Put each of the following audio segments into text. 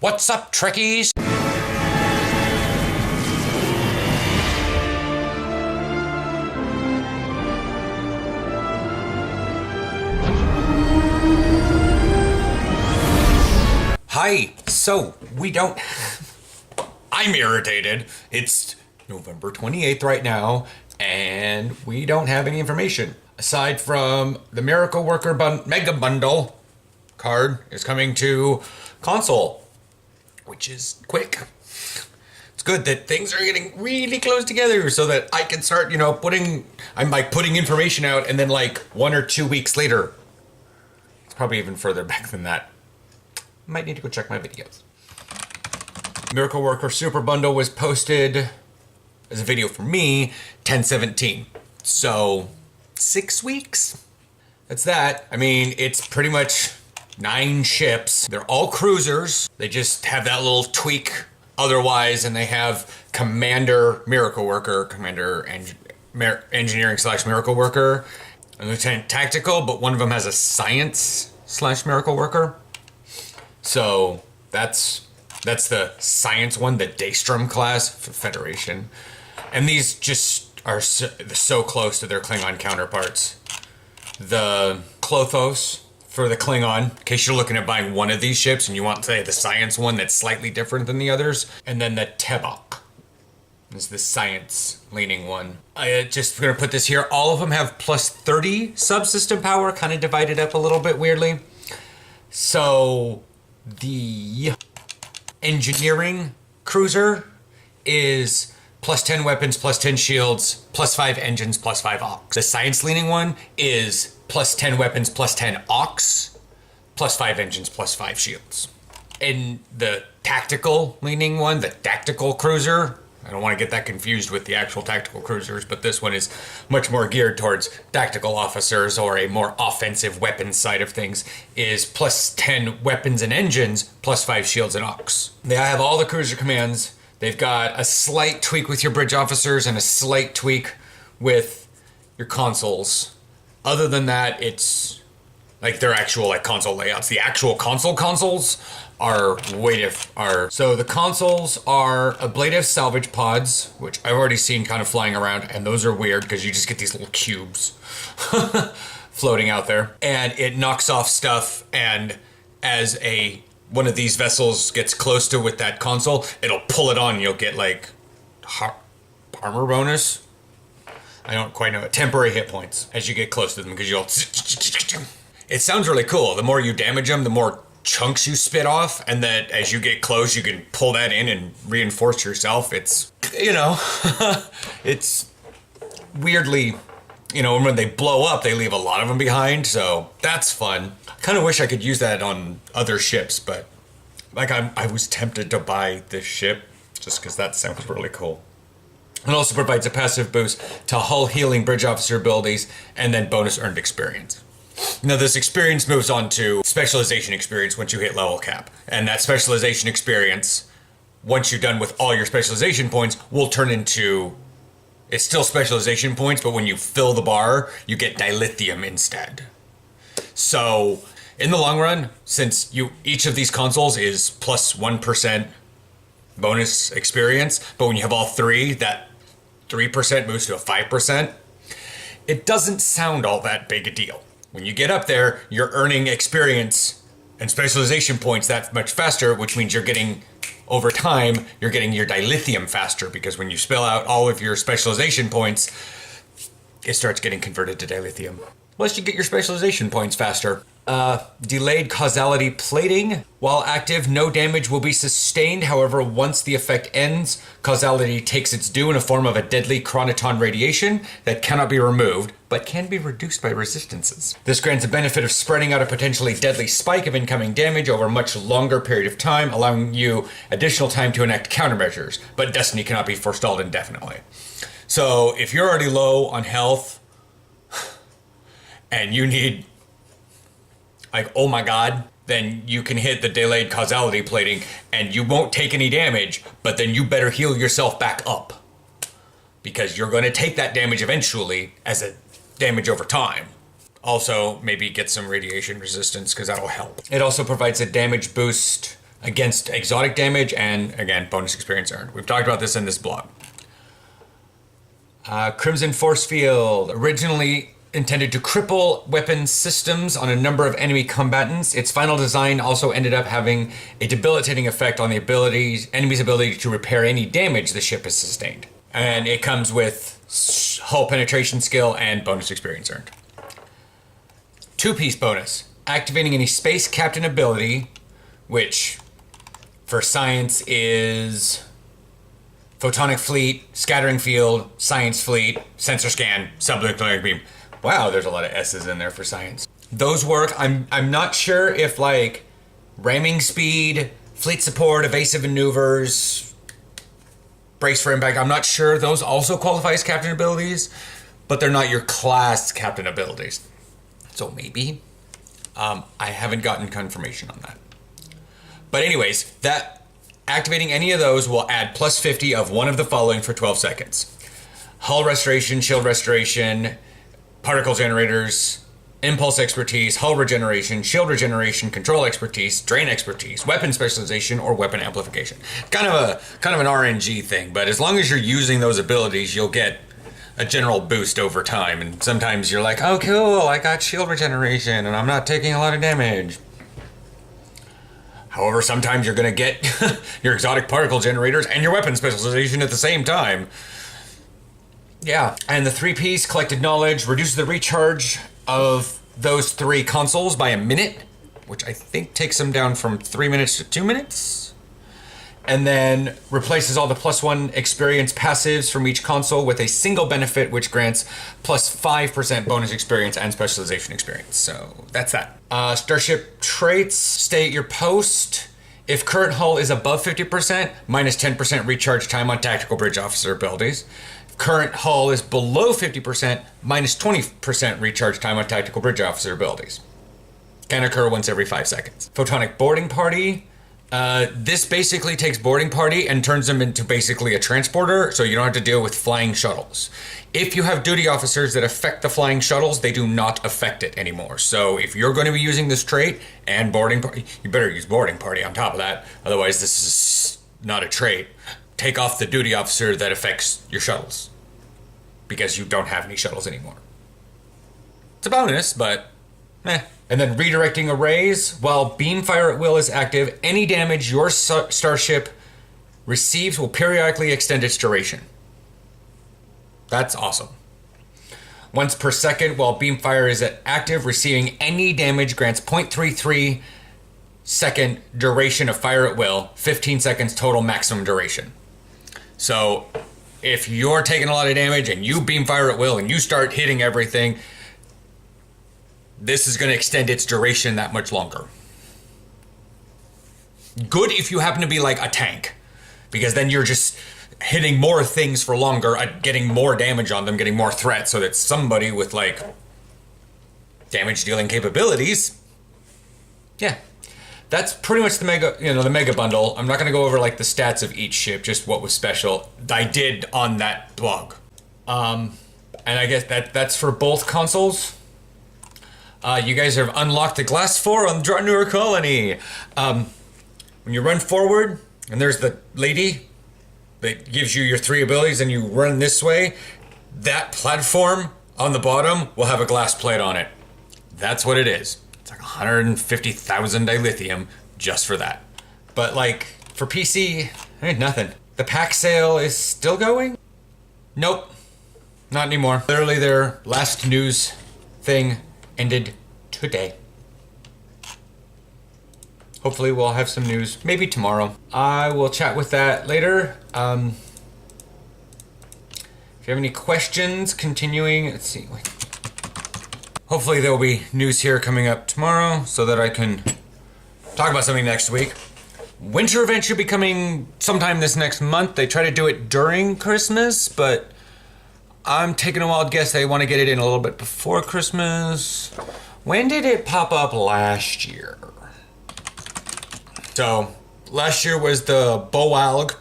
What's up, Trekkies? Hi, so we don't... I'm irritated. It's November 28th right now, and we don't have any information. Aside from the Miracle Worker Mega Bundle card is coming to console, which is quick. It's good that things are getting really close together so that I can start, putting information out, and then like 1 or 2 weeks later, it's probably even further back than that. Might need to go check my videos. Miracle Worker Super Bundle was posted as a video for me 10/17. So 6 weeks? That's that. I mean, it's pretty much 9 ships. They're all cruisers. They just have that little tweak otherwise, and they have Commander Miracle Worker, Commander Engineering / Miracle Worker, and Lieutenant Tactical, but one of them has a Science / Miracle Worker. So that's the Science one, the Daystrom class for Federation. And these just are so close to their Klingon counterparts. The Klothos for the Klingon, in case you're looking at buying one of these ships and you want, say, the Science one that's slightly different than the others. And then the Tebok is the Science-leaning one. I just going to put this here. All of them have plus 30 subsystem power, kind of divided up a little bit weirdly. So the Engineering Cruiser is plus 10 weapons, plus 10 shields, plus 5 engines, plus 5 aux. The Science-leaning one is plus 10 weapons, plus 10 aux, plus 5 engines, plus 5 shields. And the Tactical-leaning one, the Tactical Cruiser, I don't want to get that confused with the actual tactical cruisers, but this one is much more geared towards tactical officers or a more offensive weapons side of things, is plus 10 weapons and engines, plus 5 shields and aux. They have all the cruiser commands. They've got a slight tweak with your bridge officers and a slight tweak with your consoles. Other than that, it's like their actual console layouts. The actual consoles are so the consoles are ablative salvage pods, which I've already seen kind of flying around, and those are weird because you just get these little cubes floating out there, and it knocks off stuff, and as one of these vessels gets close to with that console, it'll pull it on and you'll get like armor bonus. I don't quite know it. Temporary hit points as you get close to them because you'll... It sounds really cool. The more you damage them, the more chunks you spit off, and that as you get close, you can pull that in and reinforce yourself. It's, it's weirdly, when they blow up, they leave a lot of them behind, so that's fun. I kind of wish I could use that on other ships, but I was tempted to buy this ship just because that sounds really cool. It also provides a passive boost to hull healing bridge officer abilities and then bonus earned experience. Now, this experience moves on to specialization experience once you hit level cap. And that specialization experience, once you're done with all your specialization points, will turn into... It's still specialization points, but when you fill the bar, you get dilithium instead. So, in the long run, since each of these consoles is plus 1% bonus experience, but when you have all three, that 3% moves to a 5%, it doesn't sound all that big a deal. When you get up there, you're earning experience and specialization points that much faster, which means you're getting, over time, you're getting your dilithium faster, because when you spill out all of your specialization points, it starts getting converted to dilithium. Plus, you get your specialization points faster. Delayed causality plating. While active, no damage will be sustained. However, once the effect ends, causality takes its due in a form of a deadly chronoton radiation that cannot be removed, but can be reduced by resistances. This grants a benefit of spreading out a potentially deadly spike of incoming damage over a much longer period of time, allowing you additional time to enact countermeasures, but destiny cannot be forestalled indefinitely. So, if you're already low on health, and you need, oh my god, then you can hit the delayed causality plating and you won't take any damage, but then you better heal yourself back up, because you're going to take that damage eventually as a damage over time. Also, maybe get some radiation resistance, because that'll help. It also provides a damage boost against exotic damage, and again, bonus experience earned. We've talked about this in this blog. Crimson Forcefield, originally intended to cripple weapon systems on a number of enemy combatants. Its final design also ended up having a debilitating effect on the enemy's ability to repair any damage the ship has sustained. And it comes with hull penetration skill and bonus experience earned. 2-piece bonus. Activating any space captain ability, which for science is photonic fleet, scattering field, science fleet, sensor scan, subelectronic beam. Wow, there's a lot of S's in there for science. Those work. I'm not sure if like ramming speed, fleet support, evasive maneuvers, brace for impact. I'm not sure those also qualify as captain abilities, but they're not your class captain abilities. So maybe. I haven't gotten confirmation on that. But anyways, that activating any of those will add plus 50 of one of the following for 12 seconds. Hull restoration, shield restoration, particle generators, impulse expertise, hull regeneration, shield regeneration, control expertise, drain expertise, weapon specialization, or weapon amplification. Kind of an RNG thing, but as long as you're using those abilities, you'll get a general boost over time. And sometimes you're like, oh cool, I got shield regeneration and I'm not taking a lot of damage. However, sometimes you're gonna get your exotic particle generators and your weapon specialization at the same time. Yeah, and the 3-piece collected knowledge reduces the recharge of those 3 consoles by a minute, which I think takes them down from 3 minutes to 2 minutes. And then replaces all the +1 experience passives from each console with a single benefit, which grants plus 5% bonus experience and specialization experience. So that's that. Starship traits, stay at your post. If current hull is above 50%, minus 10% recharge time on tactical bridge officer abilities. Current hull is below 50%, minus 20% recharge time on tactical bridge officer abilities. Can occur once every 5 seconds. Photonic boarding party. This basically takes boarding party and turns them into basically a transporter, so you don't have to deal with flying shuttles. If you have duty officers that affect the flying shuttles, they do not affect it anymore. So if you're going to be using this trait and boarding party, you better use boarding party on top of that. Otherwise, this is not a trait. Take off the duty officer that affects your shuttles, because you don't have any shuttles anymore. It's a bonus, but eh. And then redirecting arrays. While beam fire at will is active, any damage your starship receives will periodically extend its duration. That's awesome. Once per second, while beam fire is active, receiving any damage grants 0.33 second duration of fire at will, 15 seconds total maximum duration. So if you're taking a lot of damage and you beam fire at will and you start hitting everything, this is going to extend its duration that much longer. Good if you happen to be like a tank, because then you're just hitting more things for longer, getting more damage on them, getting more threats, so that somebody with like damage dealing capabilities. Yeah. That's pretty much the mega bundle. I'm not going to go over like the stats of each ship, just what was special. I did on that blog. And I guess that's for both consoles. You guys have unlocked the glass 4 on the newer colony. When you run forward, and there's the lady that gives you your 3 abilities, and you run this way, that platform on the bottom will have a glass plate on it. That's what it is. It's like 150,000 dilithium just for that. But like for PC, nothing. The pack sale is still going? Nope, not anymore. Literally their last news thing ended today. Hopefully we'll have some news, maybe tomorrow. I will chat with that later. If you have any questions, continuing, let's see. Hopefully there will be news here coming up tomorrow so that I can talk about something next week. Winter event should be coming sometime this next month. They try to do it during Christmas, but I'm taking a wild guess they want to get it in a little bit before Christmas. When did it pop up last year? So, last year was the Boalg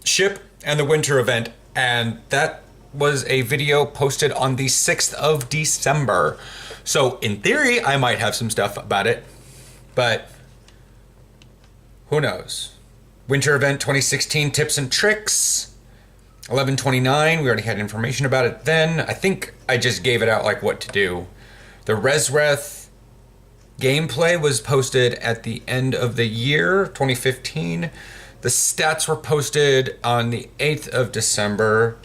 ship and the winter event, and that was a video posted on the 6th of December. So, in theory, I might have some stuff about it, but Who knows? Winter event 2016 tips and tricks. 11/29. We already had information about it then. I think I just gave it out like what to do. The Resreth gameplay was posted at the end of the year, 2015. The stats were posted on the 8th of December.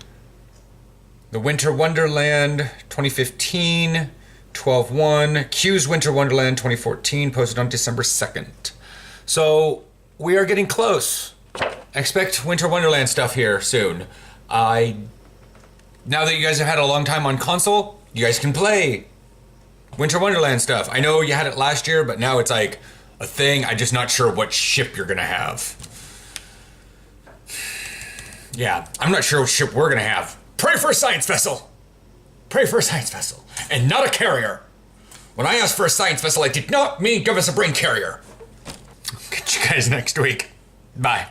The Winter Wonderland 2015, 12/1. Q's Winter Wonderland 2014, posted on December 2nd. So we are getting close. Expect Winter Wonderland stuff here soon. Now that you guys have had a long time on console, you guys can play Winter Wonderland stuff. I know you had it last year, but now it's like a thing. I'm just not sure what ship you're gonna have. Yeah, I'm not sure what ship we're gonna have. Pray for a science vessel! Pray for a science vessel. And not a carrier. When I asked for a science vessel, I did not mean give us a brain carrier. Catch you guys next week. Bye.